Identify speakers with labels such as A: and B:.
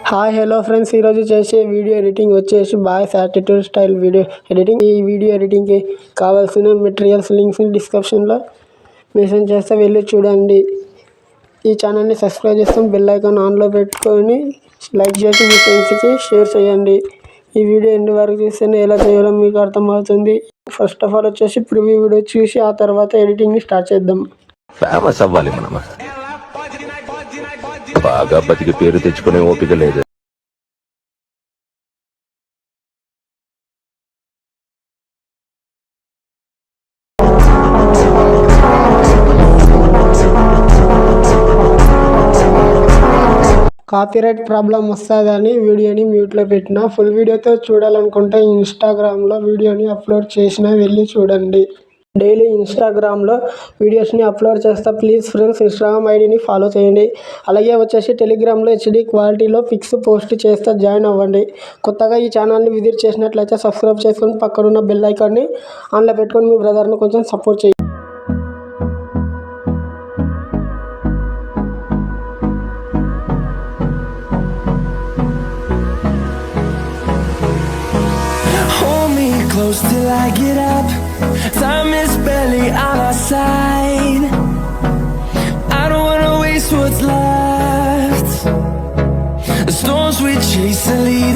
A: Hi hello friends, ఈరోజు చేసే video editing వచ్చేసి boys attitude style video editing. ఈ వీడియో ఎడిటింగ్కి కావాల్సిన మెటీరియల్స్ లింక్స్ని డిస్క్రిప్షన్లో మెన్షన్ చేస్తే వెళ్ళి చూడండి. ఈ ఛానల్ని సబ్స్క్రైబ్ చేసుకొని బెల్ ఐకాన్ ఆన్లో పెట్టుకొని లైక్ చేసి మీ ఫ్రెండ్స్కి షేర్ చేయండి. ఈ వీడియో ఎండ్ వరకు చూస్తేనే ఎలా చేయాలో మీకు అర్థమవుతుంది. ఫస్ట్ ఆఫ్ ఆల్ వచ్చేసి ప్రివ్యూ వీడియో చూసి ఆ తర్వాత ఎడిటింగ్ని స్టార్ట్ చేద్దాం.
B: ఫేమస్ అవ్వాలి మనం. బాగా బతికి పేరు తెచ్చుకునే ఓపిక లేదు.
A: కాపీరైట్ ప్రాబ్లం వస్తుందని వీడియోని మ్యూట్లో పెట్టిన. ఫుల్ వీడియోతో చూడాలనుకుంటే ఇన్స్టాగ్రామ్లో వీడియోని అప్లోడ్ చేసిన వెళ్ళి చూడండి. డైలీ ఇన్స్టాగ్రామ్లో వీడియోస్ని అప్లోడ్ చేస్తా. ప్లీజ్ ఫ్రెండ్స్, ఇన్స్టాగ్రామ్ ఐడిని ఫాలో చేయండి. అలాగే వచ్చేసి టెలిగ్రామ్లో హెచ్డి క్వాలిటీలో పిక్స్ పోస్ట్ చేస్తా, జాయిన్ అవ్వండి. కొత్తగా ఈ ఛానల్ని విజిట్ చేసినట్లయితే సబ్స్క్రైబ్ చేసుకొని పక్కనున్న బెల్ ఐకాన్ని ఆన్లో పెట్టుకొని మీ బ్రదర్ని కొంచెం సపోర్ట్ చేయండి.
C: Close till I get up. Time is barely on our side. I don't wanna waste what's left. The storms we chase are leading